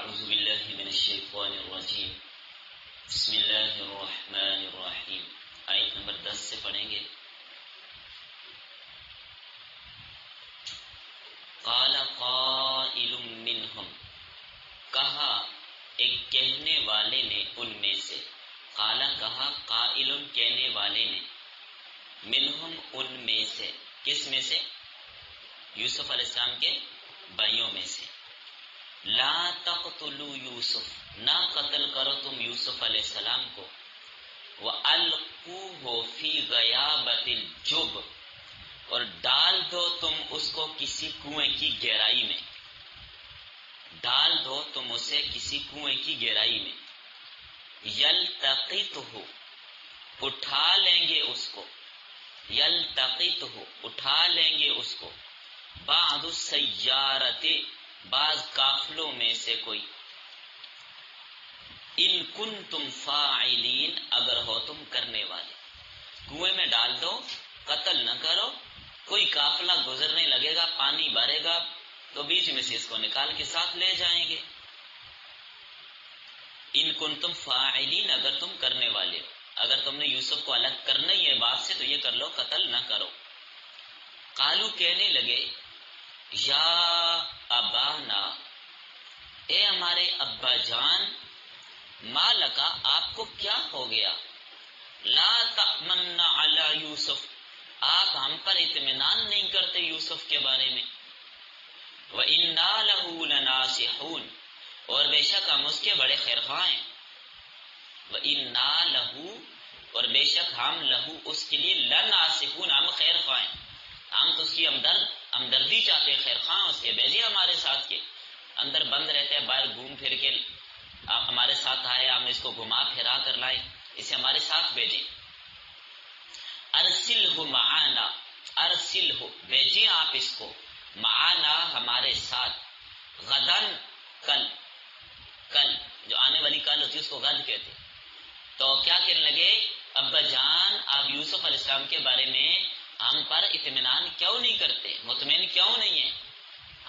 اعوذ باللہ من الشیطان الرجیم بسم اللہ الرحمن الرحیم. آیت نمبر 10 سے پڑھیں گے. قال قائل منہم، کہا ایک کہنے والے نے ان میں سے. قال کہا، قائل کہنے والے نے، منہم ان میں سے. کس میں سے؟ یوسف علیہ السلام کے بھائیوں میں سے. لا تقتلوا یوسف، نہ قتل کرو تم یوسف علیہ السلام کو. وَأَلْقُوهُ فِي غَيَابَتِ الْجُبِّ، اور ڈال دو تم اس کو کسی کنویں کی گہرائی میں. ڈال دو تم اسے کسی کنویں کی گہرائی میں. یلتقطہ، اٹھا لیں گے اس کو. یلتقطہ، اٹھا لیں گے اس کو. بعض السیارۃ، بعض قافلوں میں سے کوئی. ان کنتم فاعلین، اگر ہو تم کرنے والے. کنویں میں ڈال دو، قتل نہ کرو. کوئی قافلہ گزرنے لگے گا، پانی بھرے گا تو بیچ میں سے اس کو نکال کے ساتھ لے جائیں گے. ان کنتم فاعلین، اگر تم کرنے والے ہو. اگر تم نے یوسف کو الگ کرنا ہی ہے بات سے تو یہ کر لو، قتل نہ کرو. قالو، کہنے لگے، یا ابانا، اے ہمارے ابا جان، ما لکا، آپ کو کیا ہو گیا. لا تأمنا علی یوسف، آپ ہم پر اطمینان نہیں کرتے یوسف کے بارے میں. وَإِنَّا لَهُ لَنَاصِحُونَ، اور بے شک ہم اس کے بڑے خیر خواہ ہیں. وَإِنَّا لَهُ، اور بے شک ہم لہو اس کے لیے، لَنَاصِحُونَ، ہم خیر خواہ ہیں. ہم تو اس کی ہمدردی چاہتے ہیں، خیر خواہ اس کے. بھیجے ہمارے ساتھ کے. اندر بند رہتے ہیں، باہر گھوم پھر کے ہمارے ساتھ آئے، ہم اس کو گھما پھرا کر لائے، اسے ہمارے ساتھ بھیجیں. ارسلہ معانا، ارسلہ، بھیجیں آپ اس کو، معانا، ہمارے ساتھ. غدن، کل. کل جو آنے والی کل ہوتی ہے اس کو غد کہتے. تو کیا کہنے لگے، ابا جان آپ یوسف علیہ السلام کے بارے میں ہم پر اطمینان کیوں نہیں کرتے، مطمئن کیوں نہیں ہیں.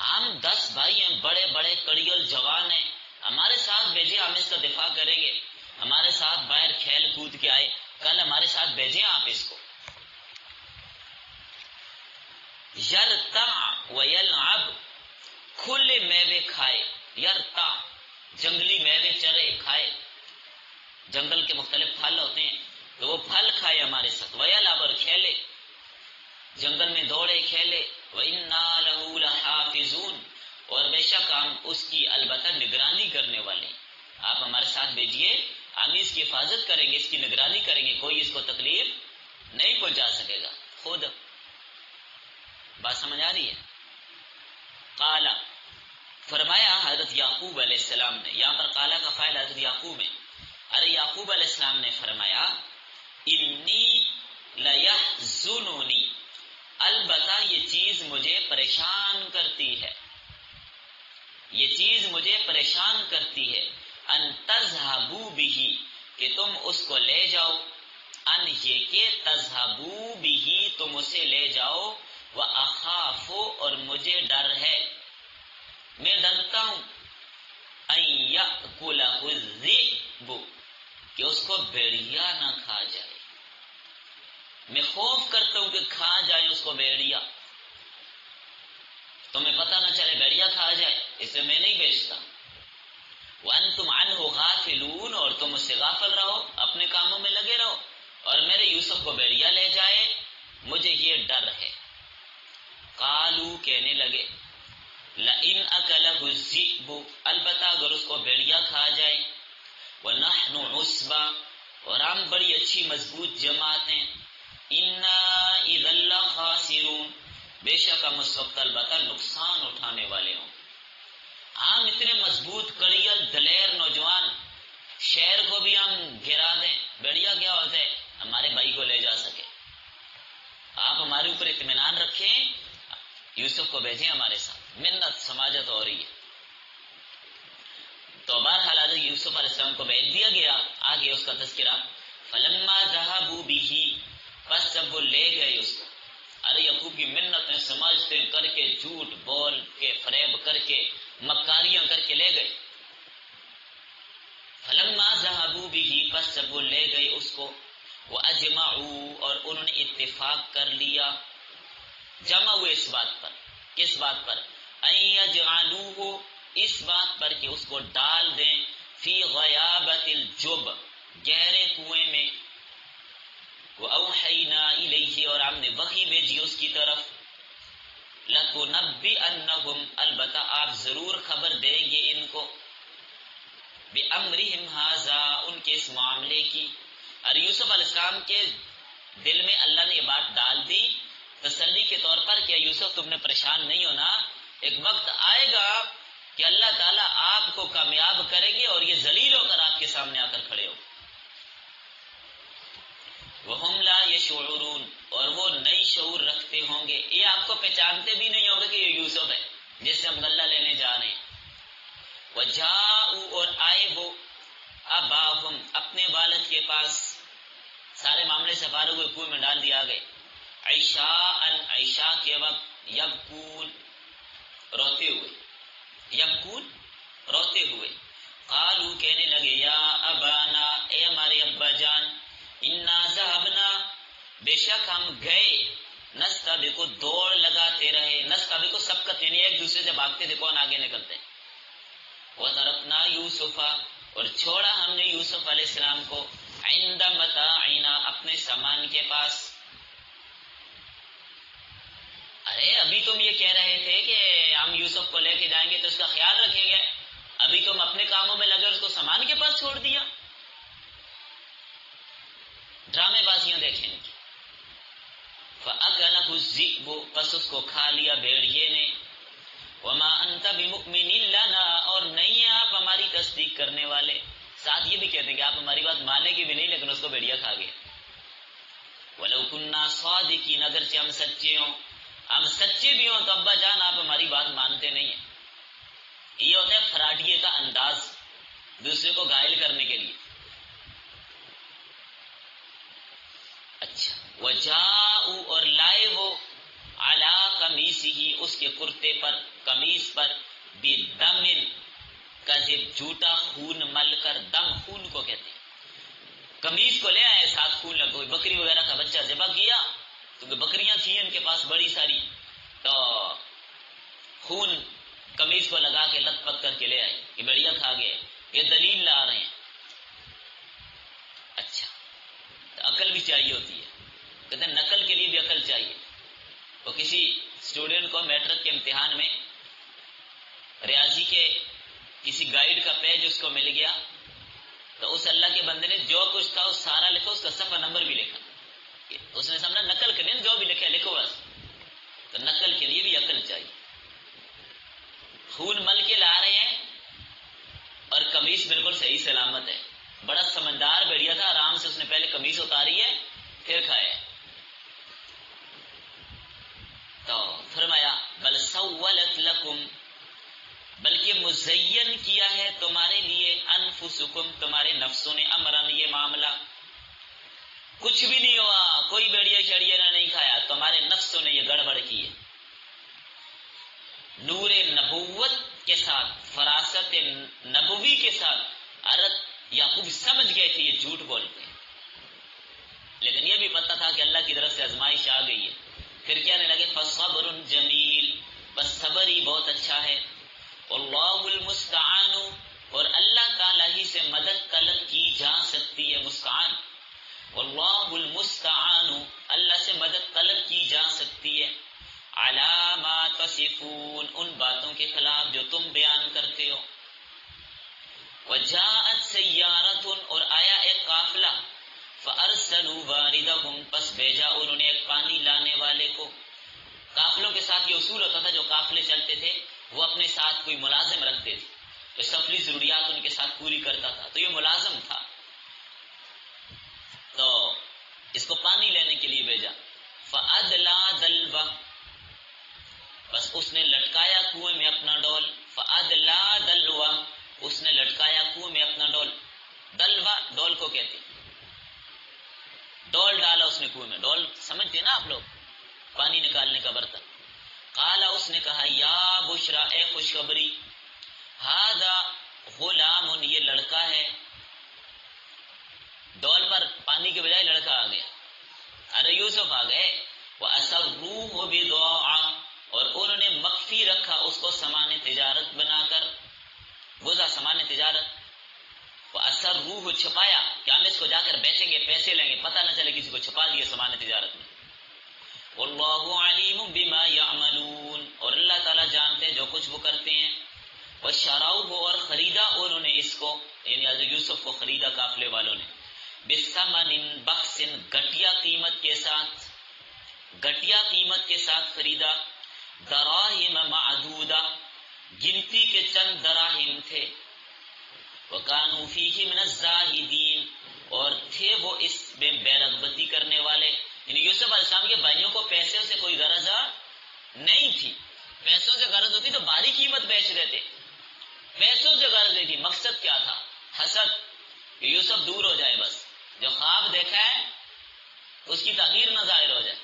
ہم 10 بھائی ہیں، بڑے بڑے کڑیل جوان ہیں، ہمارے ساتھ بھیجیں، ہم اس کا دفاع کریں گے. ہمارے ساتھ باہر کھیل کود کے آئے، کل ہمارے ساتھ بھیجیں آپ اس کو. یرتع ویلعب، کھلے میوے کھائے. یرتع، جنگلی میوے چرے کھائے. جنگل کے مختلف پھل ہوتے ہیں تو وہ پھل کھائے ہمارے ساتھ. ویلعب، اور کھیلے، جنگل میں دوڑے کھیلے. وَإِنَّا لَهُ لَحَافِظُونَ، اور بے شک ہم اس کی البتہ نگرانی کرنے والے ہیں. آپ ہمارے ساتھ بھیجیے، ہم اس کی حفاظت کریں گے، اس کی نگرانی کریں گے، کوئی اس کو تکلیف نہیں پہنچا سکے گا. خود بات سمجھ آ رہی ہے. قال، فرمایا حضرت یعقوب علیہ السلام نے. یہاں پر قال کا فاعل حضرت یعقوب ہے. ارے یعقوب علیہ السلام نے فرمایا، انی لیحزننی، البتہ یہ چیز مجھے پریشان کرتی ہے. یہ چیز مجھے پریشان کرتی ہے. ان تذهبوا به، کہ تم اس کو لے جاؤ. ان یہ کہ تذهبوا به، تم اسے لے جاؤ. واخاف، اور مجھے ڈر ہے، میں ڈرتا ہوں. ان یأکلہ الذئب، کہ اس کو بھیڑیا نہ کھا جائے. میں خوف کرتا ہوں کہ کھا جائے اس کو بھیڑیا. تمہیں پتہ نہ چلے بھیڑیا کھا جائے، اس لیے میں نہیں بیچتا. وَأَنْتُمْ عَنْهُ غَافِلُونَ، اور تم اس سے غافل رہو، اپنے کاموں میں لگے رہو، اور میرے یوسف کو بھیڑیا لے جائے، مجھے یہ ڈر ہے. قالوا، کہنے لگے، لَإِنْ أَكَلَهُ الذِّئْبُ، البتہ اگر اس کو بھیڑیا کھا جائے. وَنَحْنُ عُصْبَةٌ، اور ہم بڑی اچھی مضبوط جماعت ہیں. إِنَّا إِذًا لَخَاسِرُونَ، بے شک ہم اس وقت البتہ نقصان اٹھانے والے ہوں. ہم اتنے مضبوط کڑیل دلیر نوجوان، شہر کو بھی ہم گرا دیں، بڑھیا کیا ہوتا ہے ہمارے بھائی کو لے جا سکے. آپ ہمارے اوپر اطمینان رکھیں، یوسف کو بھیجیں ہمارے ساتھ. منت سماجت ہو رہی ہے. تو بہرحال حضرت یوسف علیہ السلام کو بھیج دیا گیا. آگے اس کا تذکرہ، فلما ذهبوا به، پس جب وہ لے گئے اس کو. ارے یعقوب کی منتیں سماجتیں کر کے، جھوٹ بول کے، فریب کر کے، مکاریاں کر کے لے گئے. وَأَجْمَعُوا اور انہوں نے اتفاق کر لیا، جمع ہوئے اس بات پر، کس بات پر؟ أَن يَجْعَلُوهُ اس بات پر کہ اس کو ڈال دیں، فی غیابت الجب گہرے کنویں میں، وَأَوْحَيْنَا إِلَيْهِ اور ہم نے وحی بھیجی اس کی طرف، لَتُنَبِّئَنَّهُمْ البتہ آپ ضرور خبر دیں گے ان کو، بِأَمْرِهِمْ هَذَا ان کے اس معاملے کی۔ اور یوسف علیہ السلام کے دل میں اللہ نے یہ بات ڈال دی تسلی کے طور پر کہ یوسف تم نے پریشان نہیں ہونا، ایک وقت آئے گا کہ اللہ تعالیٰ آپ کو کامیاب کریں گے اور یہ ذلیل ہو کر آپ کے سامنے آ کر کھڑے ہو۔ وَهُمْ لَا يَشْعُرُونَ اور وہ نئی شعور رکھتے ہوں گے، یہ آپ کو پہچانتے بھی نہیں ہوں گے کہ یہ یوسف ہے جس سے ہم غلہ لینے جا رہے ہیں۔ وَجَاءُوا اور آئے وہ اباہم اپنے والد کے پاس، سارے معاملے سے فارغ ہوئے کنویں میں ڈال دیا گئے، عشاءً عشاء کے وقت، یبکون روتے ہوئے، یبکون روتے ہوئے، قالوا کہنے لگے یا ابانا اے ہمارے ابا جان، انا ذهبنا بے شک ہم گئے، نستبق دوڑ لگاتے رہے، نستبق سبقت یعنی ایک دوسرے سے بھاگتے تھے کون آگے نکلتے، وترکنا یوسف اور چھوڑا ہم نے یوسف علیہ السلام کو، عند متاعنا اپنے سامان کے پاس۔ ارے ابھی تم یہ کہہ رہے تھے کہ ہم یوسف کو لے کے جائیں گے تو اس کا خیال رکھیں گے، ابھی تم اپنے کاموں میں لگے اس کو سامان کے پاس چھوڑ دیا۔ ڈرامے بازیاں دیکھیں گی۔ فَأَكَلَهُ الذِّئْبُ پس اس کو کھا لیا بھیڑیے نے، وَمَا أَنْتَ بِمُؤْمِنٍ لَنَا اور نہیں ہیں آپ ہماری تصدیق کرنے والے، ساتھ یہ بھی کہتے ہیں کہ آپ ہماری بات مانے گی بھی نہیں لیکن اس کو بھیڑیا کھا گیا۔ وَلَوْ كُنَّا صَادِقِينَ اگر سے ہم سچے ہوں، ہم سچے بھی ہوں تو ابا جان آپ ہماری بات مانتے نہیں ہیں۔ یہ ہوتا ہے فراڈیے کا انداز دوسرے کو گھائل کرنے کے لیے۔ اچھا وجاءوا اور لائے وہ علی قمیصہ اس کے کرتے پر، قمیص پر، بدم کذب جھوٹا خون مل کر، دم خون کو کہتے ہیں، قمیص کو لے آئے ساتھ خون لگا، کوئی بکری وغیرہ کا بچہ ذبح کیا کیونکہ بکریاں تھیں ان کے پاس بڑی ساری، تو خون قمیص کو لگا کے لت پت کر کے لے آئے، یہ بڑھیا کھا گئے، یہ دلیل لا رہے ہیں۔ اچھا تو عقل بھی چاہیے ہوتی ہے، کہتے ہیں نقل کے لیے بھی عقل چاہیے۔ تو کسی اسٹوڈنٹ کو میٹرک کے امتحان میں ریاضی کے کسی گائیڈ کا پیج اس کو مل گیا تو اس اللہ کے بندے نے جو کچھ تھا اس سارا لکھا، اس کا صفحہ نمبر بھی لکھا، اس نے سمجھا نقل کرنے جو بھی لکھا لکھو بس، تو نقل کے لیے بھی عقل چاہیے۔ خون مل کے لا رہے ہیں اور قمیص بالکل صحیح سلامت ہے، بڑا سمجھدار بھیڑیا تھا، آرام سے اس نے پہلے قمیص اتاری ہے پھر کھایا۔ تو فرمایا بل سولت لکم بلکہ مزین کیا ہے تمہارے لیے، انفسکم تمہارے نفسوں نے، امرن یہ معاملہ، کچھ بھی نہیں ہوا، کوئی بیڑیا چڑیا نے نہیں کھایا، تمہارے نفسوں نے یہ گڑبڑ کی ہے۔ نور نبوت کے ساتھ، فراست نبوی کے ساتھ حضرت یعقوب سمجھ گئے تھے یہ جھوٹ بولتے ہیں، لیکن یہ بھی پتہ تھا کہ اللہ کی طرف سے آزمائش آ گئی ہے، پھر کہنے لگے فصبر جمیل بس صبر ہی بہت اچھا ہے، اللہ المستعان اور اللہ تعالیٰ ہی سے مدد طلب کی جا سکتی ہے، مستعان واللہ المستعان اللہ سے مدد طلب کی جا سکتی ہے، علی ما تصفون ان باتوں کے خلاف جو تم بیان کرتے ہو۔ وجاءت سیارۃ اور آیا ایک قافلہ، فارسلوا واردہم پس بھیجا انہوں نے ایک پانی لانے والے کو۔ قافلوں کے ساتھ یہ اصول ہوتا تھا، جو قافلے چلتے تھے وہ اپنے ساتھ کوئی ملازم رکھتے تھے تو سفری ضروریات ان کے ساتھ پوری کرتا تھا، تو یہ ملازم تھا، تو اس کو پانی لینے کے لیے بھیجا۔ فادلا دلوا بس اس نے لٹکایا کنویں میں اپنا ڈول، فادلا دلوا اس نے لٹکایا کنویں میں اپنا ڈول، دلوا ڈول کو کہتے ہیں، ڈول ڈالا اس نے کنویں میں، ڈول سمجھتے نا آپ لوگ، پانی نکالنے کا برتن۔ قالا اس نے کہا یا بشرا اے خوشخبری، ہذا غلام یہ لڑکا ہے، ڈول پر پانی کے بجائے لڑکا آ گیا، ارے یوسف آ گئے۔ وَأَسَرُّوهُ بِضَاعَةً، اور انہوں نے مخفی رکھا اس کو سامان تجارت بنا کر، بوزا سامان تجارت۔ وَأَسَرُّوهُ، چھپایا کہ ہم اس کو جا کر بیچیں گے، پیسے لیں گے، پتہ نہ چلے کسی کو، چھپا دیے سامان تجارت میں۔ وَاللَّهُ عَلِيمٌ بِمَا يَعْمَلُونَ، اور اللہ تعالیٰ جانتے جو کچھ وہ کرتے ہیں۔ وَشَرَوْهُ، اور خریدا انہوں نے اس کو، یعنی حضرت یوسف کو خریدا قافلے والوں نے، بِثَمَنٍ بَخْسٍ، گھٹیا قیمت کے ساتھ، گھٹیا قیمت کے ساتھ خریدا، دراہم معدودہ، گنتی کے چند دراہم تھے، وَكَانُوا فِيهِ مِنَ الزَّاهِدِينَ، اور تھے وہ اس میں بے رغبتی کرنے والے، یعنی یوسف علیہ السلام کے بھائیوں کو پیسے سے کوئی غرض نہیں تھی، پیسوں سے غرض ہوتی تو باری قیمت بیچ دیتے، پیسوں سے غرض نہیں تھی۔ مقصد کیا تھا؟ حسد، کہ یوسف دور ہو جائے، بس جو خواب دیکھا ہے اس کی تعبیر نہ ظاہر ہو جائے،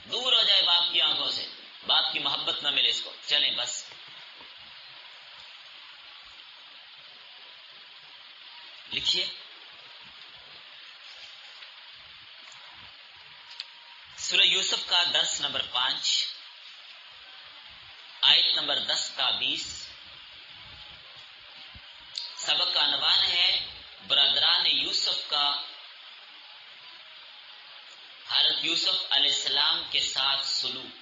دور ہو جائے باپ کی آنکھوں سے، باپ کی محبت نہ ملے اس کو، چلیں بس۔ لکھیے سورہ یوسف کا درس نمبر 5، آیت نمبر 10 تا 20۔ سبق کا عنوان ہے برادران یوسف کا حضرت یوسف علیہ السلام کے ساتھ سلوک،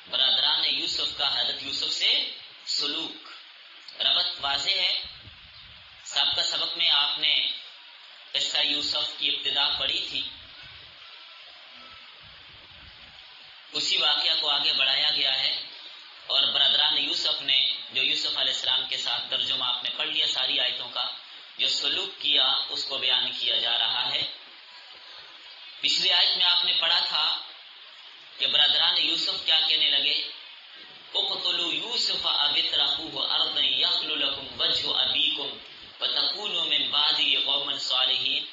برادران یوسف کا حضرت یوسف سے سلوک۔ ربط واضح ہے، سابقہ سبق میں آپ نے قصہ یوسف کی ابتدا پڑھی تھی، اسی واقعہ کو آگے بڑھایا گیا ہے، اور برادران یوسف نے جو یوسف علیہ السلام کے ساتھ ترجمہ آپ نے پڑھ لیا ساری آیتوں کا، جو سلوک کیا اس کو بیان کیا جا رہا ہے۔ پچھلی آیت میں آپ نے پڑھا تھا کہ برادران یوسف کیا کہنے لگے، اقتلوا یوسف او اطرحوه ارضا یخل لکم وجہ ابیکم وتکونوا من بعدہ قوما صالحین،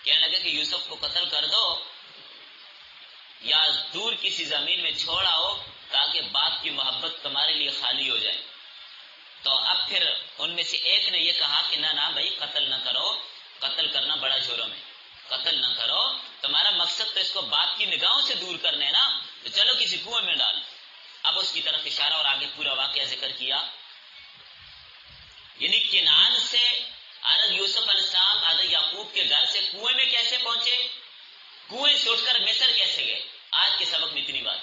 کہنے لگے کہ یوسف کو قتل کر دو یا دور کسی زمین میں چھوڑ آؤ تاکہ باپ کی محبت تمہارے لیے خالی ہو جائے۔ تو اب پھر ان میں سے ایک نے یہ کہا کہ نہ بھائی قتل نہ کرو، قتل کرنا بڑا جرم ہے، قتل نہ کرو، تمہارا مقصد تو اس کو باپ کی نگاہوں سے دور کرنا ہے نا، تو چلو کسی کنویں میں ڈال۔ اب اس کی طرف اشارہ اور آگے پورا واقعہ ذکر کیا، یعنی کنعان سے حضرت یوسف علیہ السلام حضرت یعقوب کے گھر سے کنویں میں کیسے پہنچے، کنویں سے اٹھ کر مصر کیسے گئے۔ آج کے سبق میں اتنی بات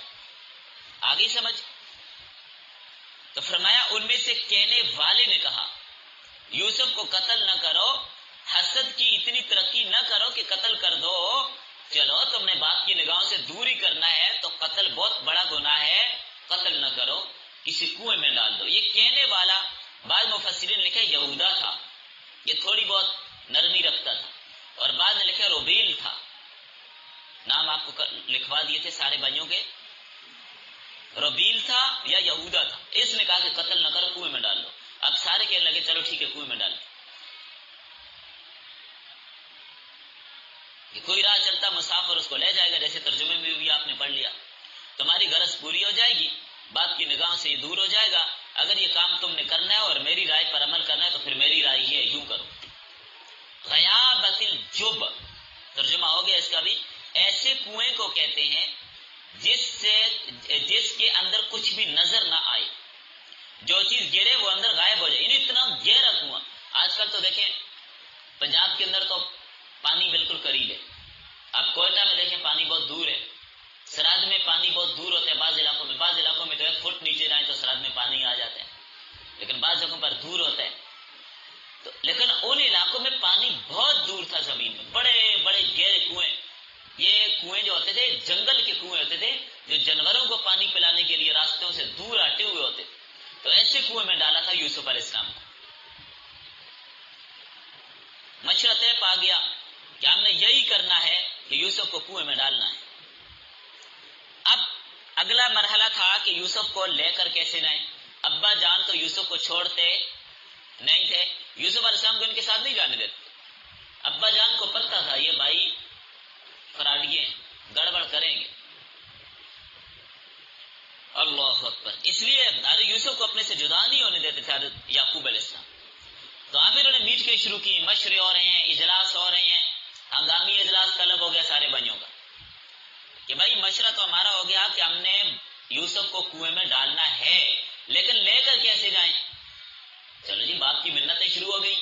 آگے سمجھ۔ تو فرمایا ان میں سے کہنے والے نے کہا یوسف کو قتل نہ کرو، حسد کی اتنی ترقی نہ کرو کہ قتل کر دو، چلو تم نے باپ کی نگاہوں سے دوری کرنا ہے تو قتل بہت بڑا گناہ ہے، قتل نہ کرو، کسی کنویں میں ڈال دو۔ یہ کہنے والا بعض مفسرین نے لکھا یہودا تھا، یہ تھوڑی بہت نرمی رکھتا تھا، اور بعض نے لکھا روبیل تھا، نام آپ کو لکھوا دیے تھے سارے بھائیوں کے، روبیل تھا یا یہودا تھا۔ اس نے کہا کہ قتل نہ کرو، کنویں میں ڈال دو۔ اب سارے کہنے لگے چلو ٹھیک ہے کنویں میں ڈال دو۔ کوئی راہ چلتا مسافر اس کو لے جائے گا، جیسے ترجمے میں بھی آپ نے پڑھ لیا، تمہاری غرض پوری ہو جائے گی، باپ کی نگاہوں سے یہ دور ہو جائے گا۔ اگر یہ کام تم نے کرنا ہے اور میری رائے پر عمل کرنا ہے تو پھر میری رائے یہ ہے، یوں کرو۔ غیابت الجب، ترجمہ ہو گیا اس کا بھی، ایسے کنویں کو کہتے ہیں جس کے اندر کچھ بھی نظر نہ آئے، جو چیز گرے وہ اندر غائب ہو جائے، یعنی اتنا گہرا کنواں۔ آج کل تو دیکھیں پنجاب کے اندر تو پانی بالکل قریب ہے، اب کوئٹہ میں دیکھیں پانی بہت دور ہے، سرحد میں پانی بہت دور ہوتا ہے، بعض علاقوں میں تو 1 فٹ نیچے جائیں تو سرحد میں پانی آ جاتا ہے، لیکن بعض جگہوں پر دور ہوتا ہے۔ تو لیکن ان علاقوں میں پانی بہت دور تھا زمین میں، بڑے بڑے گہرے کنویں۔ یہ کنویں جو ہوتے تھے جنگل کے کنویں ہوتے تھے، جو جانوروں کو پانی پلانے کے لیے راستوں سے دور ہٹے ہوئے ہوتے تھے، تو ایسے کنویں میں ڈالا تھا یوسف علیہ السلام کو۔ مشورہ طے پا گیا کہ ہم نے یہی کرنا ہے کہ یوسف کو کنویں میں ڈالنا ہے۔ اب اگلا مرحلہ تھا کہ یوسف کو لے کر کیسے جائیں۔ ابا جان تو یوسف کو چھوڑتے نہیں تھے، یوسف علیہ السلام کو ان کے ساتھ نہیں جانے دیتے۔ ابا جان کو پتہ تھا یہ بھائی فراڈیے گڑبڑ کریں گے، اللہ اکبر، اس لیے حضرت یوسف کو اپنے سے جدا نہیں ہونے دیتے تھے حضرت یعقوب علیہ السلام۔ تو پھر انہوں نے میٹنگیں شروع کی، مشورے ہو رہے ہیں، اجلاس ہو رہے ہیں، ہنگامی اجلاس طلب ہو گیا سارے بھائیوں کا کہ بھائی مشورہ تو ہمارا ہو گیا کہ ہم نے یوسف کو کنویں میں ڈالنا ہے، لیکن لے کر کیسے جائیں؟ چلو جی، باپ کی منتیں شروع ہو گئی.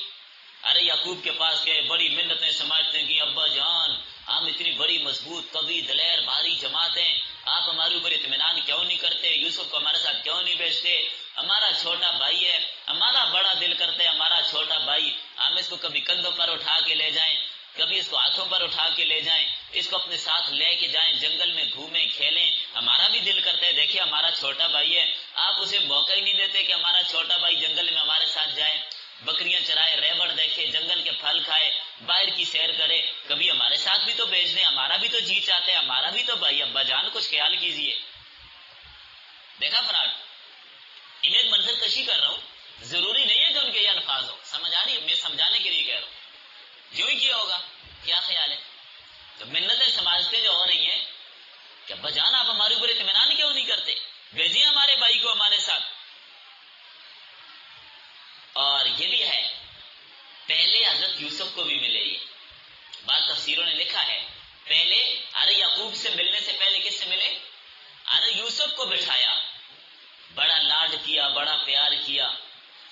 ارے یعقوب کے پاس گئے، بڑی منتیں سماجھتے ہیں کہ ابا جان ہم اتنی بڑی مضبوط قوی دلیر بھاری جماعت ہیں، آپ ہمارے اوپر اطمینان کیوں نہیں کرتے؟ یوسف کو ہمارے ساتھ کیوں نہیں بھیجتے؟ ہمارا چھوٹا بھائی ہے، ہمارا بڑا دل کرتا ہے ہمارا چھوٹا بھائی، ہم اس کو کبھی کندھوں پر اٹھا کے لے جائیں، کبھی اس کو ہاتھوں پر اٹھا کے لے جائیں، اس کو اپنے ساتھ لے کے جائیں، جنگل میں گھومیں کھیلیں. ہمارا بھی دل کرتا ہے، دیکھیے ہمارا چھوٹا بھائی ہے، آپ اسے موقع ہی نہیں دیتے کہ ہمارا چھوٹا بھائی جنگل میں ہمارے ساتھ جائے، بکریاں چرائے، ریوڑ دیکھے، جنگل کے پھل کھائے، باہر کی سیر کرے، کبھی ہمارے ساتھ بھی تو بھیج دیں، ہمارا بھی تو جی چاہتے ہیں، ہمارا بھی تو بھائی. ابا جان کچھ خیال کیجئے. دیکھا فراڈ، امیج منظر کشی کر رہا ہوں، ضروری نہیں ہے کہ ان کے یہ الفاظ ہو، سمجھ آ رہی ہے؟ میں سمجھانے کے لیے کہہ رہا ہوں. یوں ہی کیا ہوگا، کیا خیال ہے؟ تو منتیں سماجتے جو ہو رہی ہیں کہ ابا جان آپ ہمارے اوپر اطمینان کیوں نہیں کرتے؟ بھیجیے ہمارے بھائی کو ہمارے ساتھ. اور یہ بھی ہے، پہلے حضرت یوسف کو بھی ملے. یہ بعض تفسیروں نے لکھا ہے پہلے ارے یعقوب سے ملنے سے پہلے کس سے ملے؟ ارے یوسف کو بٹھایا، بڑا لاڈ کیا، بڑا پیار کیا.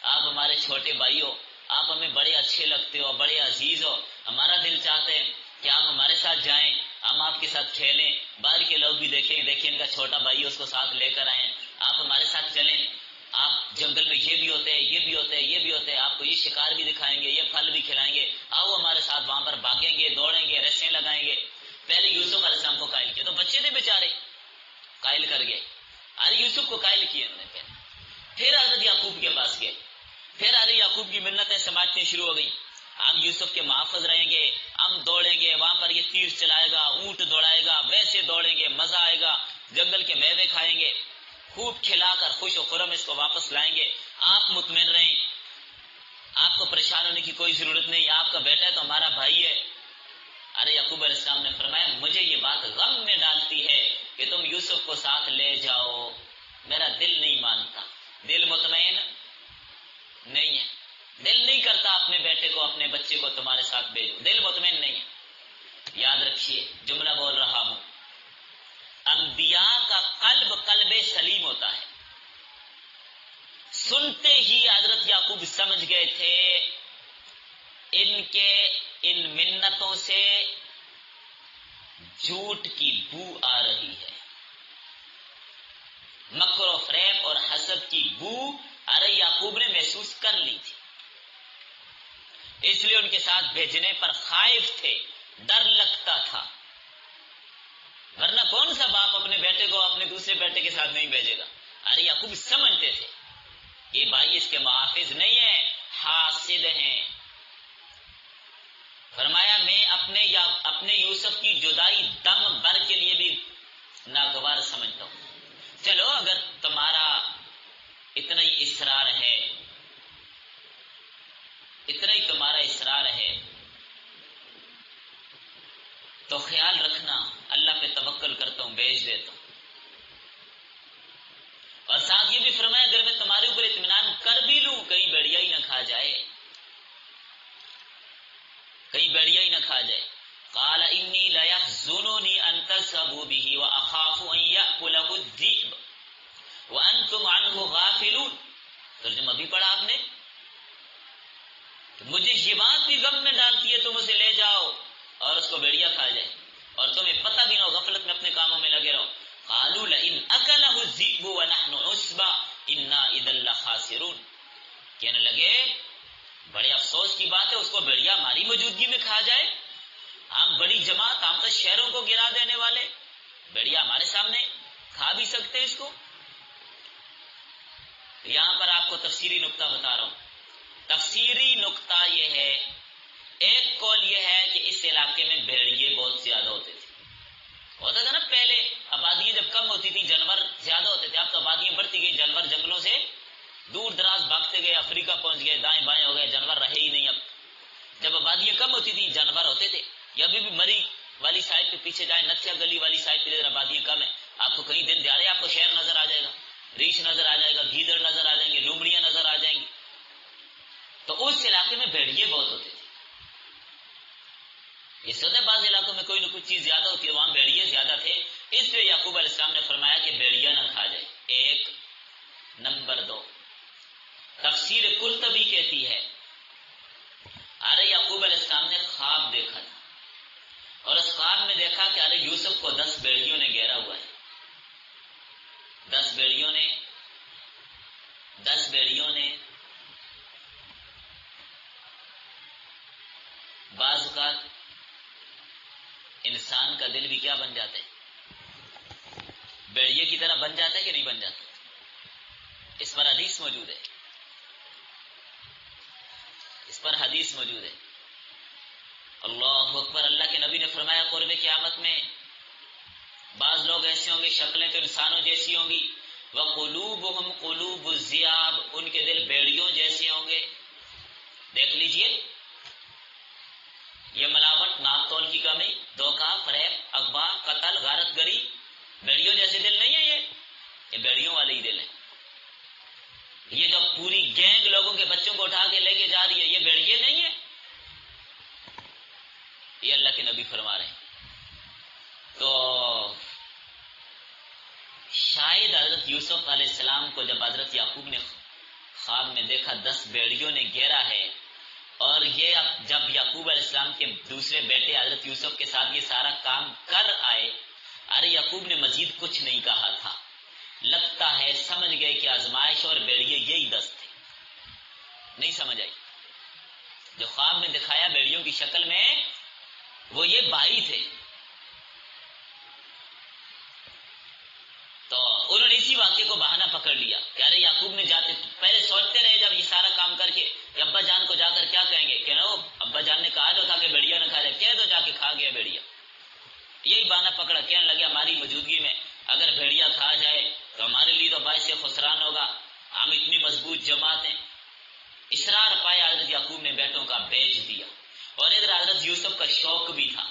آپ ہمارے چھوٹے بھائی ہو، آپ ہمیں بڑے اچھے لگتے ہو، بڑے عزیز ہو، ہمارا دل چاہتے ہیں کہ آپ ہمارے ساتھ جائیں، ہم آپ کے ساتھ کھیلیں، باہر کے لوگ بھی دیکھیں ان کا چھوٹا بھائی اس کو ساتھ لے کر آئیں، آپ ہمارے ساتھ چلیں، آپ جنگل میں یہ بھی ہوتے ہیں، یہ بھی ہوتے ہیں، یہ بھی ہوتے ہیں، آپ کو یہ شکار بھی دکھائیں گے، یہ پھل بھی کھلائیں گے، آؤ ہمارے ساتھ وہاں پر بھاگیں گے، دوڑیں گے، رسیں لگائیں گے. پہلے یوسف علیہ السلام کو قائل کیا، تو بچے تھے بیچارے، قائل کر گئے. ارے یوسف کو قائل کیا انہوں نے پہلے. پھر حضرت یعقوب کے پاس گئے، پھر حضرت یعقوب کی منتیں سماجتیں شروع ہو گئی. ہم یوسف کے محافظ رہیں گے، ہم دوڑیں گے، وہاں پر یہ تیر چلائے گا، اونٹ دوڑائے گا، ویسے دوڑیں گے، مزہ آئے گا، جنگل کے میوے کھائیں گے، خوب کھلا کر خوش و خرم اس کو واپس لائیں گے. آپ مطمئن رہیں، آپ کو پریشان ہونے کی کوئی ضرورت نہیں، آپ کا بیٹا ہے تو ہمارا بھائی ہے. ارے یعقوب علیہ السلام نے فرمایا مجھے یہ بات غم میں ڈالتی ہے کہ تم یوسف کو ساتھ لے جاؤ، میرا دل نہیں مانتا، دل مطمئن نہیں ہے، دل نہیں کرتا اپنے بیٹے کو، اپنے بچے کو تمہارے ساتھ بھیجو، دل مطمئن نہیں ہے. یاد رکھیے جملہ بول رہا ہوں، انبیاء کا قلب سلیم ہوتا ہے. سنتے ہی حضرت یعقوب سمجھ گئے تھے ان کے ان منتوں سے جھوٹ کی بو آ رہی ہے، مکر و فریب اور حسد کی بو ارے یعقوب نے محسوس کر لی تھی، اس لیے ان کے ساتھ بھیجنے پر خائف تھے، ڈر لگتا تھا. ورنہ کون سا باپ اپنے بیٹے کو اپنے دوسرے بیٹے کے ساتھ نہیں بھیجے گا؟ ارے یعقوب سمجھتے تھے یہ بھائی اس کے محافظ نہیں ہیں، حاسد ہیں. فرمایا میں اپنے یوسف کی جدائی دم بھر کے لیے بھی ناگوار سمجھتا ہوں. چلو اگر تمہارا اتنا ہی اصرار ہے، اتنا ہی تمہارا اصرار ہے تو خیال رکھنا، اللہ پہ توکل کرتا ہوں، بھیج دیتا ہوں. اور ساتھ یہ بھی فرمایا اگر میں تمہارے اوپر اطمینان کر بھی لوں کہیں بیڑیا ہی نہ کھا جائے، کہیں بیڑیا ہی نہ کھا جائے. قال انی لیحزننی ان تذهبوا به واخاف ان یاکلہ الذئب وانتم عنہ غافلون. ترجمہ بھی پڑھا آپ نے، مجھے یہ بات بھی غم میں ڈالتی ہے تم اسے لے جاؤ اور اس کو بیڑیا کھا جائے اور تمہیں پتہ بھی نہ ہو، غفلت میں اپنے کاموں میں لگے رہو. قالوا لئن اکلہ الذئب ونحن عصبہ انا اذا لخاسرون. کہنے لگے بڑے افسوس کی بات ہے، اس کو بیڑیا ہماری موجودگی میں کھا جائے، ہم بڑی جماعت، ہم تو شہروں کو گرا دینے والے، بیڑیا ہمارے سامنے کھا بھی سکتے اس کو. یہاں پر آپ کو تفسیری نقطہ بتا رہا ہوں. تفسیری نقطہ یہ ہے، ایک قول یہ ہے کہ اس علاقے میں بھیڑیے بہت زیادہ ہوتے تھے. ہوتا تھا نا پہلے، آبادیاں جب کم ہوتی تھی جانور زیادہ ہوتے تھے، اب تو آبادیاں بڑھتی گئی، جانور جنگلوں سے دور دراز بھاگتے گئے، افریقہ پہنچ گئے، دائیں بائیں ہو گئے، جانور رہے ہی نہیں. اب جب آبادیاں کم ہوتی تھیں جانور ہوتے تھے. یا ابھی بھی مری والی سائڈ پہ پیچھے جائیں، نتھیا گلی والی سائڈ پہ ادھر آبادیاں کم ہیں، آپ کو کہیں دن دیہڑے آپ کو شہر نظر آ جائے گا، ریچھ نظر آ جائے گا، گیدڑ نظر آ جائیں گے، لومڑیاں نظر آ جائیں گی. تو اس علاقے میں بھیڑیے بہت ہوتے تھے. اس ہوتا ہے بعض علاقوں میں کوئی نہ کچھ چیز زیادہ ہوتی ہے، وہاں بھیڑیے زیادہ تھے، اس لیے یعقوب علیہ السلام نے فرمایا کہ بھیڑیا نہ کھا جائے. ایک نمبر دو، تفسیر قرطبی کہتی ہے ارے یعقوب علیہ السلام نے خواب دیکھا تھا، اور اس خواب میں دیکھا کہ ارے یوسف کو 10 بھیڑیوں نے گھیرا ہوا ہے. 10 بھیڑیوں نے بعض اوقات انسان کا دل بھی کیا بن جاتا ہے، بھیڑیے کی طرح بن جاتا ہے کہ نہیں بن جاتا. اس پر حدیث موجود ہے، اللہ اکبر. اللہ کے نبی نے فرمایا قرب قیامت میں بعض لوگ ایسے ہوں گے شکلیں تو انسانوں جیسی ہوں گی، وقلوبہم قلوب الذئاب، ان کے دل بھیڑیوں جیسے ہوں گے. دیکھ لیجئے یہ ملاوٹ، ناپ تول کی کمی، دھوکہ، فریب، اغوا، قتل، غارت گری، بھیڑیوں جیسے دل نہیں ہے. یہ بھیڑیوں والے ہی دل ہیں. یہ جو پوری گینگ لوگوں کے بچوں کو اٹھا کے لے کے جا رہی ہے، یہ بھیڑیے نہیں ہے. یہ اللہ کے نبی فرما رہے ہیں. تو شاید حضرت یوسف علیہ السلام کو جب حضرت یعقوب نے خواب میں دیکھا 10 بھیڑیوں نے گھیرا ہے، اور یہ اب جب یعقوب علیہ السلام کے دوسرے بیٹے حضرت یوسف کے ساتھ یہ سارا کام کر آئے، ارے یعقوب نے مزید کچھ نہیں کہا تھا. لگتا ہے سمجھ گئے کہ آزمائش اور بھیڑیے یہی 10 تھے. نہیں سمجھ آئی؟ جو خواب میں دکھایا بھیڑیوں کی شکل میں، وہ یہ 22 تھے. تو انہوں نے اسی واقعے کو بہانہ پکڑ لیا کہ ارے یعقوب نے جاتے پہلے سوچتے رہے جب یہ سارا کام کر کے کہ ابا جان کو جا کر کیا کہیں گے کہ نو ابا جان نے کہا جو تھا کہ بھیڑیا نہ کھا جائے، کہہ دو جا کے کھا گیا بھیڑیا. یہی بہانہ پکڑا، کہنے لگے ہماری موجودگی میں اگر بھیڑیا کھا جائے تو ہمارے لیے تو باعث خسران ہوگا، ہم اتنی مضبوط جماعت ہیں. اصرار پایا حضرت یعقوب نے بیٹوں کا بیچ دیا. اور ادھر حضرت یوسف کا شوق بھی تھا،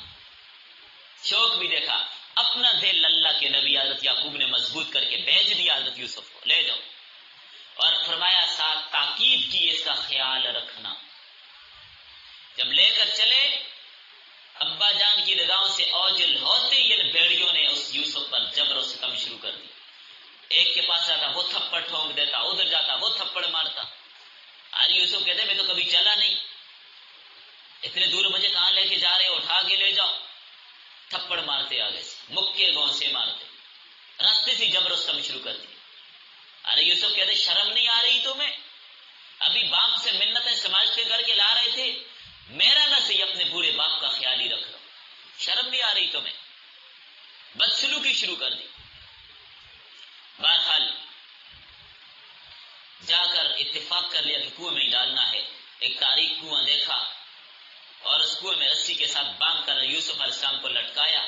شوق بھی دیکھا. اپنا دل اللہ کے نبی حضرت یعقوب نے مضبوط کر کے بیچ دیا حضرت یوسف کو، لے جاؤ. اور فرمایا ساتھ تاکید کی اس کا خیال رکھنا. جب لے کر چلے ابا جان کی نگاہوں سے اوجل ہوتے ہی ان بھیڑیوں نے اس یوسف پر جبر و ستم شروع کر دی. ایک کے پاس آتا وہ تھپڑ ٹھونک دیتا، ادھر جاتا وہ تھپڑ مارتا. ارے یوسف کہتے میں تو کبھی چلا نہیں، اتنے دور مجھے کہاں لے کے جا رہے ہو، اٹھا کے لے جاؤ. تھپڑ مارتے آگے سے، مکے گاؤں سے مارتے، راستے سے جبر و ستم شروع کر دی. ارے یوسف کہتے شرم نہیں آ رہی تمہیں؟ ابھی باپ سے منتیں سماجتے کر کے لا رہے تھے، میرا نہ صحیح اپنے بوڑھے باپ کا خیال ہی رکھ لو، شرم نہیں آ رہی تمہیں؟ بدسلوکی شروع کر دی. بہرحال جا کر اتفاق کر لیا کہ کنویں میں ہی ڈالنا ہے. ایک تاریخ کنواں دیکھا اور اس کنویں میں رسی کے ساتھ باندھ کر یوسف علیہ السلام کو لٹکایا.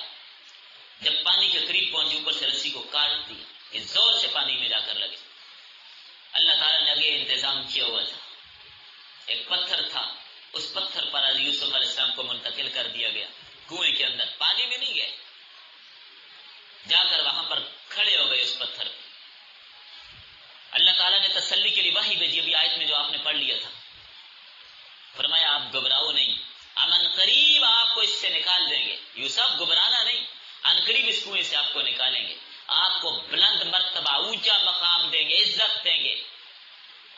جب پانی کے قریب پہنچی اوپر سے رسی کو کاٹ دیا کہ زور سے پانی میں جا کر لگے. اللہ تعالیٰ نے آگے انتظام کیا ہوا تھا، ایک پتھر تھا، اس پتھر پر یوسف علیہ السلام کو منتقل کر دیا گیا. کنویں کے اندر پانی میں نہیں گئے، جا کر وہاں پر کھڑے ہو گئے اس پتھر پہ. اللہ تعالیٰ نے تسلی کے لیے وحی بھیجی، ابھی آیت میں جو آپ نے پڑھ لیا تھا. فرمایا آپ گھبراؤ نہیں، ان قریب آپ کو اس سے نکال دیں گے. یوسف گھبرانا نہیں، ان قریب اس کنویں سے آپ کو نکالیں گے، آپ کو بلند مرتبہ اونچا مقام دیں گے، عزت دیں گے،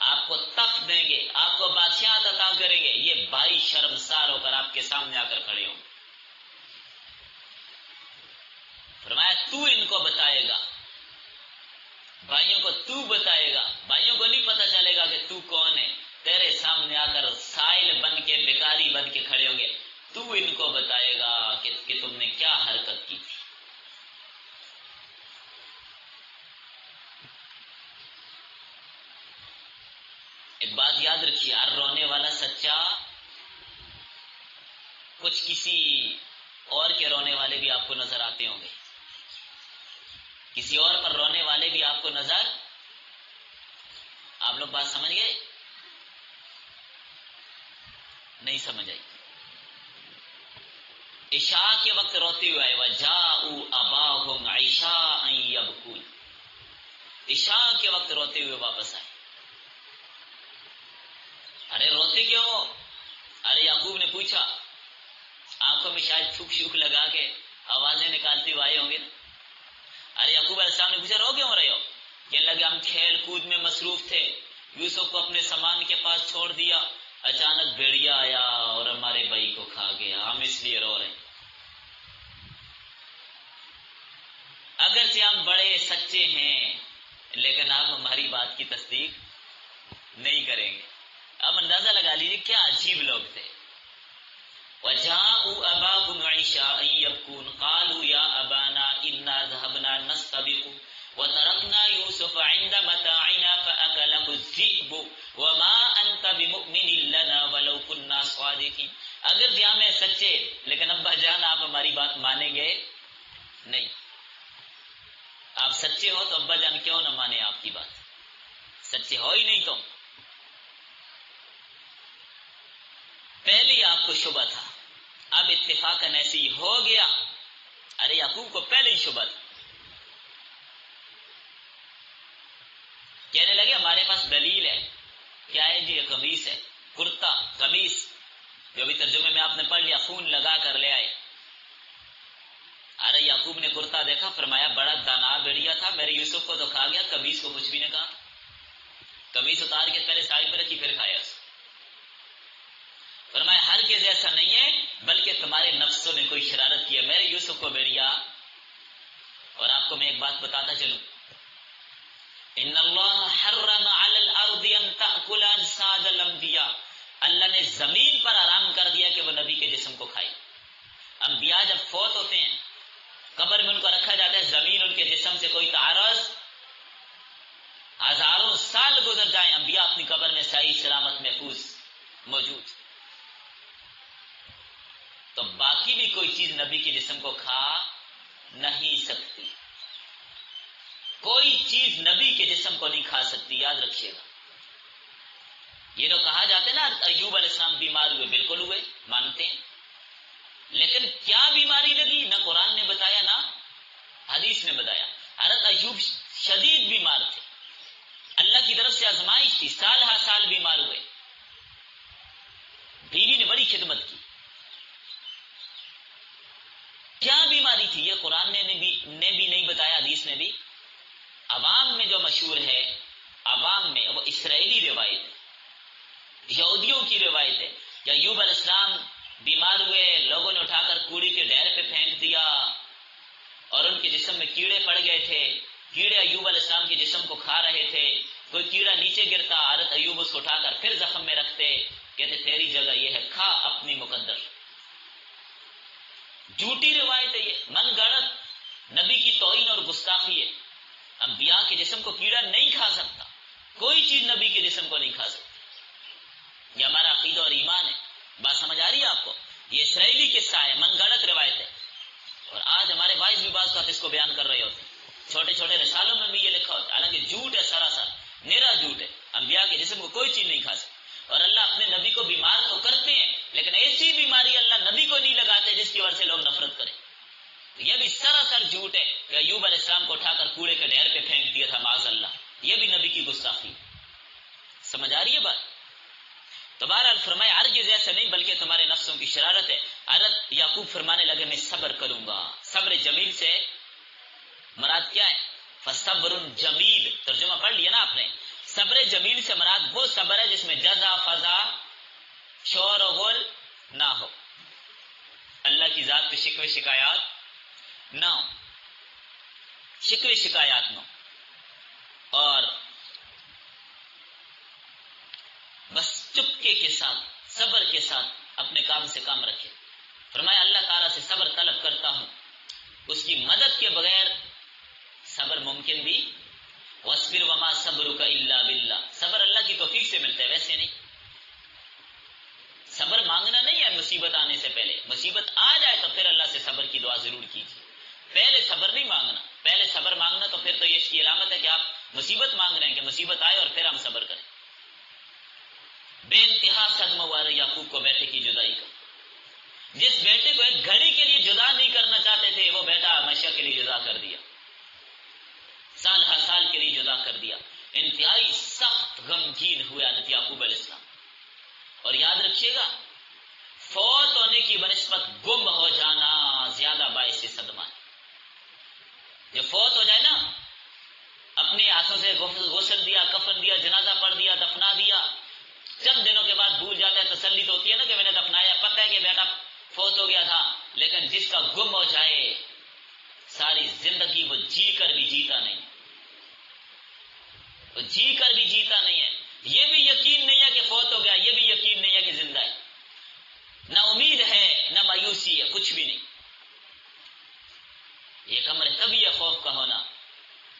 آپ کو تخت دیں گے، آپ کو بادشاہت عطا کریں گے. یہ بھائی شرمسار ہو کر آپ کے سامنے آ کر کھڑے ہوں. فرمایا تو ان کو بتائے گا، بھائیوں کو تو بتائے گا. بھائیوں کو نہیں پتہ چلے گا کہ تو کون ہے، تیرے سامنے آ کر سائل بن کے بیکاری بن کے کھڑے ہوں گے. تو ان کو بتائے گا کہ تم نے کیا حرکت کی تھی. ایک بات یاد رکھیے، ہر رونے والا سچا کچھ کسی اور کے رونے والے بھی آپ کو نظر آتے ہوں گے، کسی اور پر رونے والے بھی آپ کو نظر. آپ لوگ بات سمجھ گئے؟ نہیں سمجھ آئی؟ عشاء کے وقت روتے ہوئے آئے وَجَاءُوا أَبَاهُمْ عِشَاءً يَبْكُونَ، عشاء کے وقت روتے ہوئے واپس آئے. ارے روتے کیوں؟ ارے یعقوب نے پوچھا آنکھوں میں شاید تھوک شوک لگا کے آوازیں نکالتے ہوئے آئے ہوں گے نا. ارے یعقوب علیہ السلام نے پوچھا رو کیوں رہے ہو؟ کہنے لگے ہم کھیل کود میں مصروف تھے، یوسف کو اپنے سامان کے پاس چھوڑ دیا، اچانک بھیڑیا آیا اور ہمارے بھائی کو کھا گیا، ہم اس لیے رو رہے ہیں. اگرچہ ہم بڑے سچے ہیں لیکن آپ ہماری بات کی تصدیق نہیں کریں گے. اب اندازہ لگا لیجیے کیا عجیب لوگ تھے. وَجَاءُوا أَبَاهُمْ عِشَاءً يَبْكُونَ قَالُوا يَا أَبَانَا إِنَّا ذَهَبْنَا نَسْتَبِقُ وَتَرَكْنَا يُوسُفَ عِندَ مَتَاعِنَا فَأَكَلَهُ الذِّئْبُ وَمَا أَنْتَ بِمُؤْمِنٍ لَنَا وَلَوْ كُنَّا صَادِقِينَ. اگر ہم ہیں سچے لیکن ابا جان آپ ہماری بات مانیں گے نہیں. آپ سچے ہو تو ابا جان کیوں نہ مانے آپ کی بات؟ سچے ہو ہی نہیں تو. پہلے آپ کو شبہ تھا، اب اتفاقاً ایسے ہی ہو گیا. ارے یعقوب کو پہلے ہی شبہ تھا. کہنے لگے ہمارے پاس دلیل ہے. کیا ہے جی؟ قمیص ہے، کرتا قمیص، جو بھی ترجمے میں آپ نے پڑھ لیا، خون لگا کر لے آئے. ارے یعقوب نے کرتا دیکھا، فرمایا بڑا دانا بھیڑیا تھا، میرے یوسف کو تو کھا گیا، قمیص کو کچھ بھی نہ کہا. قمیص اتار کے پہلے ساڑی پہ رکھی پھر کھایا اس. فرمایا ہرگز ایسا نہیں ہے بلکہ تمہارے نفسوں نے کوئی شرارت کی ہے، میرے یوسف کو بھیڑیا. اور آپ کو میں ایک بات بتاتا چلوں، ان اللہ حرم علی الارض ان تاکل اجساد الانبیاء، اللہ نے زمین پر حرام کر دیا کہ وہ نبی کے جسم کو کھائے. انبیاء جب فوت ہوتے ہیں قبر میں ان کو رکھا جاتا ہے، زمین ان کے جسم سے کوئی تعارض، ہزاروں سال گزر جائیں انبیاء اپنی قبر میں صحیح سلامت محفوظ موجود. تو باقی بھی کوئی چیز نبی کے جسم کو کھا نہیں سکتی. کوئی چیز نبی کے جسم کو نہیں کھا سکتی، یاد رکھیے گا. یہ جو کہا جاتا ہے نا ایوب علیہ السلام بیمار ہوئے، بالکل ہوئے، مانتے ہیں، لیکن کیا بیماری لگی نہ قرآن نے بتایا نہ حدیث نے بتایا. حضرت ایوب شدید بیمار تھے، اللہ کی طرف سے آزمائش تھی، سال ہر سال بیمار ہوئے. بیوی نے بڑی خدمت کی. کیا بیماری تھی یہ قرآن نے بھی نہیں بتایا، حدیث نے بھی. عوام میں جو مشہور ہے، عوام میں وہ اسرائیلی روایت ہے، یہودیوں کی روایت ہے کہ ایوب علیہ السلام بیمار ہوئے، لوگوں نے اٹھا کر کوڑی کے ڈھیر پہ پھینک دیا اور ان کے جسم میں کیڑے پڑ گئے تھے. کیڑے ایوب علیہ السلام کے جسم کو کھا رہے تھے. کوئی کیڑا نیچے گرتا، حضرت ایوب اس کو اٹھا کر پھر زخم میں رکھتے، کہتے تیری جگہ یہ ہے، کھا اپنی مقدر. جھوٹی روایت ہے یہ، من گڑت، نبی کی توہین اور گستاخی ہے. انبیاء کے جسم کو کیڑا نہیں کھا سکتا، کوئی چیز نبی کے جسم کو نہیں کھا سکتا. یہ ہمارا عقیدہ اور ایمان ہے. بات سمجھ آ رہی ہے آپ کو؟ یہ اسرائیلی قصہ ہے، من گڑت روایت ہے. اور آج ہمارے وائز بھی بعض اس کو بیان کر رہے ہوتے ہیں، چھوٹے چھوٹے رسالوں میں بھی یہ لکھا ہوتا ہے، حالانکہ جھوٹ ہے، سراسر نیرا جھوٹ ہے. انبیاء کے جسم کو کوئی چیز نہیں کھا سکتی. اور اللہ اپنے نبی کو بیمار تو کرتے ہیں لیکن ایسی بیماری اللہ نبی کو نہیں لگاتے جس کی وجہ سے لوگ نفرت کریں. یہ بھی سراسر جھوٹ ہے کہ ایوب علیہ السلام کو اٹھا کر کوڑے کے ڈھیر پہ پھینک دیا تھا، معاذ اللہ. یہ بھی نبی کی گستاخی. سمجھ آ رہی ہے بات؟ تو بہرحال فرمایا ہرگز ایسا نہیں بلکہ تمہارے نفسوں کی شرارت ہے. حضرت یعقوب فرمانے لگے میں صبر کروں گا. صبر جمیل سے مراد کیا ہے؟ فصبر جمیل، ترجمہ پڑھ لیا نا آپ نے. صبر جمیل سے مراد وہ صبر ہے جس میں جزا فضا شور و غل نہ ہو، اللہ کی ذات پہ شکوے شکایات نہ ہو، شکوے شکایات نہ ہو، اور بس چپکے کے ساتھ صبر کے ساتھ اپنے کام سے کام رکھے. فرمایا اللہ تعالیٰ سے صبر طلب کرتا ہوں، اس کی مدد کے بغیر صبر ممکن بھی. وَاصْبِرْ وَمَا صَبْرُكَ إِلَّا بِاللَّهِ، صبر اللہ کی توفیق سے ملتا ہے، ویسے نہیں. صبر مانگنا نہیں ہے مصیبت آنے سے پہلے، مصیبت آ جائے تو پھر اللہ سے صبر کی دعا ضرور کیجیے. پہلے صبر نہیں مانگنا. پہلے صبر مانگنا تو پھر تو یہ اس کی علامت ہے کہ آپ مصیبت مانگ رہے ہیں کہ مصیبت آئے اور پھر ہم صبر کریں. بے انتہا صدمہ ہوا یعقوب کو بیٹے کی جدائی کا. جس بیٹے کو ایک گھڑی کے لیے جدا نہیں کرنا چاہتے تھے وہ بیٹا ہمیشہ کے لیے جدا کر دیا، سال ہر سال کے لیے جدا کر دیا. انتہائی سخت غمگین ہوئے حضرت یعقوب علیہ السلام. اور یاد رکھیے گا فوت ہونے کی بنسبت گم ہو جانا زیادہ باعث صدمہ ہے. جو فوت ہو جائے نا، اپنے ہاتھوں سے غسل دیا، کفن دیا، جنازہ پڑھ دیا، دفنا دیا، چند دنوں کے بعد بھول جاتا ہے. تسلی تو ہوتی ہے نا کہ میں نے دفنایا، پتہ ہے کہ بیٹا فوت ہو گیا تھا. لیکن جس کا گم ہو جائے ساری زندگی وہ جی کر بھی جیتا نہیں، وہ جی کر بھی جیتا نہیں ہے. یہ بھی یقین نہیں ہے کہ فوت ہو گیا، یہ بھی یقین نہیں ہے کہ زندہ ہے. نہ امید ہے نہ مایوسی ہے، کچھ بھی نہیں. ایک امر تبھی ہے خوف کا ہونا.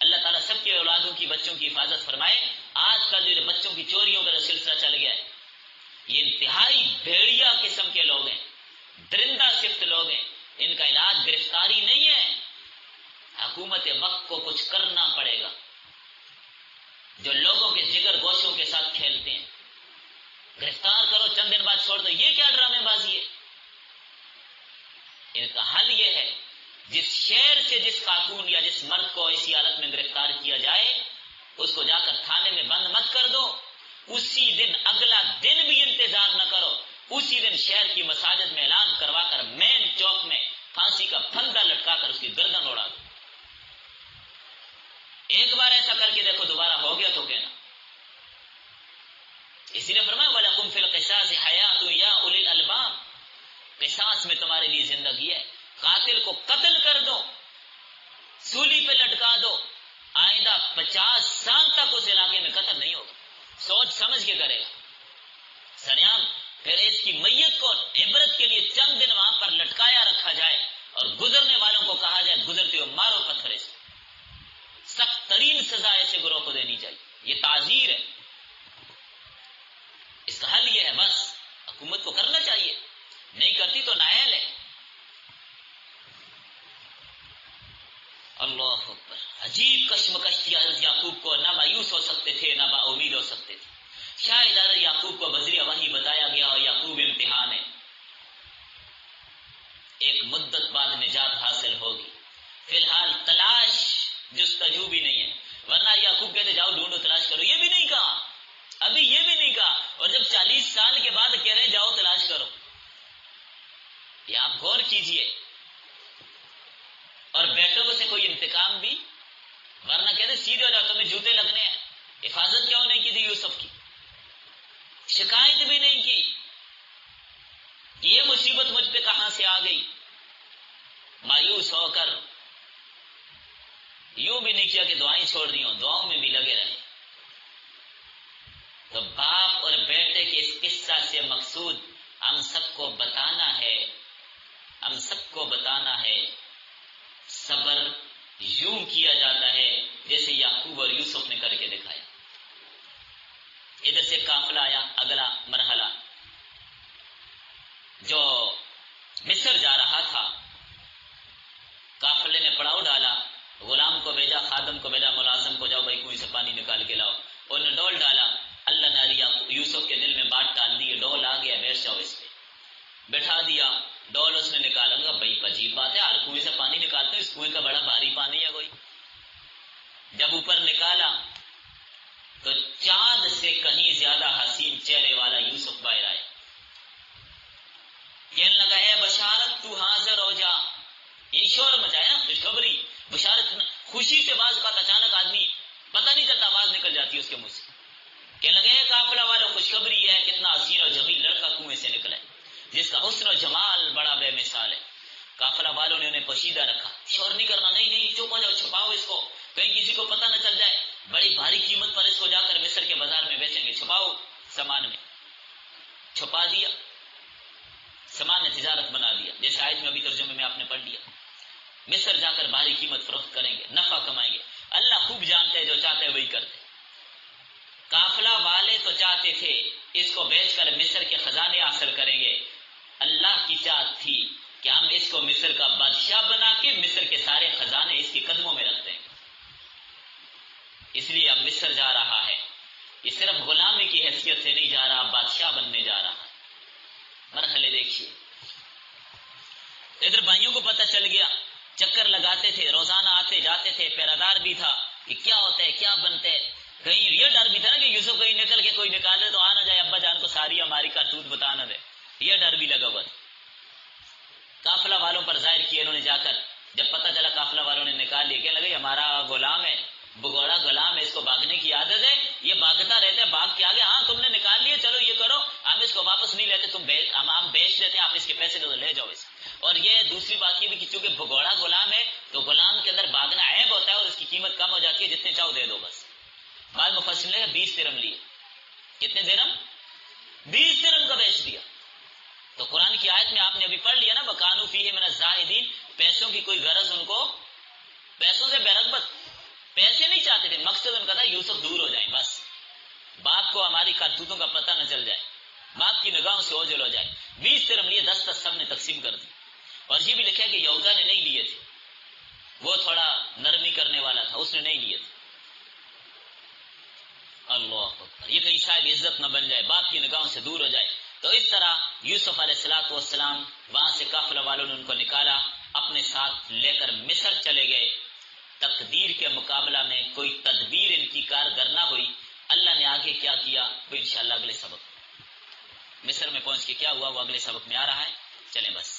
اللہ تعالیٰ سب کے اولادوں کی، بچوں کی حفاظت فرمائے. آج کل جو بچوں کی چوریوں کا سلسلہ چل گیا ہے، یہ انتہائی بھیڑیا قسم کے لوگ ہیں، درندہ صفت لوگ ہیں. ان کا علاج گرفتاری نہیں ہے، حکومت وقت کو کچھ کرنا پڑے گا. جو لوگوں کے جگر گوشوں کے ساتھ کھیلتے ہیں، گرفتار کرو، چند دن بعد چھوڑ دو. یہ کیا ڈرامے بازی ہے؟ ان کا حل یہ ہے، جس شہر سے جس خاتون یا جس مرد کو ایسی حالت میں گرفتار کیا جائے، اس کو جا کر تھانے میں بند مت کر دو. اسی دن، اگلا دن بھی انتظار نہ کرو، اسی دن شہر کی مساجد میں اعلان کروا کر مین چوک میں پھانسی کا پھندا لٹکا کر اس کی گردن اڑا دو. ایک بار ایسا کر کے دیکھو، دوبارہ ہو گیا تو کہنا. اسی نے فرمایا وَلَكُمْ فِي الْقِصَاصِ حَيَاةٌ يَا أُولِي الْأَلْبَابِ، قصاص میں تمہارے لیے زندگی ہے. قاتل کو قتل کر دو، سولی پہ لٹکا دو، آئندہ 50 سال تک اس علاقے میں قتل نہیں ہوگا. سوچ سمجھ کے کرے گا سریام. پھر اس کی میت کو عبرت کے لیے چند دن وہاں پر لٹکایا رکھا جائے اور گزرنے والوں کو کہا جائے گزرتے ہوئے مارو پتھر سے. سخت ترین سزا ایسے گروہ کو دینی چاہیے. یہ تعزیر ہے. اس کا حل یہ ہے، بس حکومت کو کرنا چاہیے، نہیں کرتی تو نااہل ہے. اللہ اکبر. عجیب کشمکش تھی حضرت یعقوب کو، نہ مایوس ہو سکتے تھے نہ با امید ہو سکتے تھے. شاید حضرت یعقوب کو بذریعہ وحی بتایا گیا اور یعقوب امتحان ہے، ایک مدت بعد نجات حاصل ہوگی. فی الحال تلاش جستجو بھی نہیں ہے، ورنہ یعقوب کہتے جاؤ ڈھونڈو تلاش کرو، یہ بھی نہیں کہا، ابھی یہ بھی نہیں کہا. اور جب 40 سال کے بعد کہہ رہے ہیں جاؤ تلاش کرو، یہ آپ غور کیجئے. اور بیٹوں سے کوئی انتقام بھی، ورنہ کہتے سیدھے ہو جاؤ، تمہیں جوتے لگنے ہیں. حفاظت کیوں نہیں کی تھی یوسف کی؟ شکایت بھی نہیں کی، یہ مصیبت مجھ پہ کہاں سے آ گئی؟ مایوس ہو کر یوں بھی نہیں کیا کہ دعائیں چھوڑ دی ہوں، دعاؤں میں بھی لگے رہے. تو باپ اور بیٹے کے اس قصہ سے مقصود ہم سب کو بتانا ہے، ہم سب کو بتانا ہے صبر یوں کیا جاتا ہے جیسے یعقوب اور یوسف نے کر کے دکھایا. ادھر سے قافلہ آیا، اگلا مرحلہ جو مصر جا رہا تھا، قافلے نے پڑاؤ ڈالا، غلام کو بھیجا، خادم کو بھیجا، ملازم کو جاؤ بھائی کنویں سے پانی نکال کے لاؤ. انہوں نے ڈول ڈالا، اللہ نے یوسف کے دل میں بات ڈال دی، ڈول آ گیا، بیٹھ جاؤ اس پہ. بٹھا دیا، ڈول اس نے نکالا. گا بھائی عجیب بات ہے، ہر کنویں سے پانی نکالتے ہیں، اس کنویں کا بڑا بھاری پانی ہے کوئی. جب اوپر نکالا تو چاند سے کہیں زیادہ حسین چہرے والا یوسف باہر آیا. کہنے لگا اے بشارت تو حاضر ہو جا. یہ شور مچایا نا، خوشخبری، بشارت. خوشی سے بعض اوقات اچانک آدمی پتہ نہیں چلتا، آواز نکل جاتی ہے اس کے منہ سے. کہنے لگے قافلہ والوں خوشخبری یہ ہے، کتنا حسین اور جمیل لڑکا کنویں سے نکلا ہے، جس کا حسن و جمال بڑا بے مثال ہے. قافلہ والوں نے انہیں پوشیدہ رکھا، شور نہیں کرنا، نہیں چپ ہو جاؤ، چھپاؤ اس کو، کہیں کسی کو پتہ نہ چل جائے، بڑی بھاری قیمت پر اس کو جا کر مصر کے بازار میں بیچیں گے، چھپاؤ سامان میں. چھپا دیا، سامان نے تجارت بنا دیا، جیسے آیت میں ابھی ترجمے میں آپ نے پڑھ لیا. مصر جا کر بھاری قیمت فروخت کریں گے، نفع کمائیں گے. اللہ خوب جانتے ہیں، جو چاہتے ہیں وہی کرتے. قافلہ والے تو چاہتے تھے اس کو بیچ کر مصر کے خزانے حاصل کریں گے، اللہ کی چاہت تھی کہ ہم اس کو مصر کا بادشاہ بنا کے مصر کے سارے خزانے اس کے قدموں میں رکھ دیں گے. اس لیے اب مصر جا رہا ہے، یہ صرف غلامی کی حیثیت سے نہیں جا رہا، بادشاہ بننے جا رہا. مرحلے دیکھیے. ادھر بھائیوں کو پتہ چل گیا، چکر لگاتے تھے، روزانہ آتے جاتے تھے، پیرادار بھی تھا کہ کیا ہوتا ہے، کیا بنتے ہے. کہیں یہ ڈر بھی تھا نا کہ یوسف کہیں نکل کے کوئی نکالے تو آ نہ جائے، ابا جان کو ساری ہماری کرتوت بتا نہ دے، یہ ڈر بھی لگا ہوا. پر ظاہر کیا انہوں نے جا کر. جب پتہ چلا قافلہ والوں نے نکال لیا، کہنے لگے ہمارا غلام ہے، بگوڑا غلام ہے، اس کو بھاگنے کی عادت ہے، یہ بھاگتا رہتا ہے، بھاگ کے آگے. ہاں تم نے نکال لیے، چلو یہ کرو، ہم اس کو واپس نہیں لیتے، ہم بیچ لیتے ہیں، آپ اس کے پیسے دو، لے جاؤ اسے. اور یہ دوسری بات یہ بھی کہ چونکہ بگوڑا غلام ہے تو غلام کے اندر بھاگنا عیب ہوتا ہے اور اس کی قیمت کم ہو جاتی ہے، جتنے چاہو دے دو بس. بعض مفسرین نے 20 درہم لیے. کتنے درہم؟ 20 درہم کا بیچ دیا. تو قرآن کی آیت میں آپ نے ابھی پڑھ لیا نا، وَكَانُوا فِيهِ مِنَ الزَّاهِدِينَ. پیسوں کی کوئی غرض ان کو، پیسوں سے بے رغبت، پیسے نہیں چاہتے تھے، مقصد ان کا تھا یوسف دور ہو جائیں، بس باپ کو ہماری کرتوتوں کا پتہ نہ چل جائے، باپ کی نگاہوں سے اوجھل ہو جائے. 20 درہم لیے، 10 سب نے تقسیم کر دی. اور یہ بھی لکھا کہ یہوذا نے نہیں لیے تھے، وہ تھوڑا نرمی کرنے والا تھا، اس نے نہیں لیے تھے. اللہ اکبر، یہ کہیں شاید عزت نہ بن جائے، باپ کی نگاہوں سے دور ہو جائے. تو اس طرح یوسف علیہ السلام وہاں سے قافلہ والوں نے ان کو نکالا، اپنے ساتھ لے کر مصر چلے گئے. تقدیر کے مقابلہ میں کوئی تدبیر ان کی کارگر نہ ہوئی. اللہ نے آگے کیا کیا وہ انشاءاللہ اگلے سبق. مصر میں پہنچ کے کیا ہوا وہ اگلے سبق میں آ رہا ہے. چلیں بس.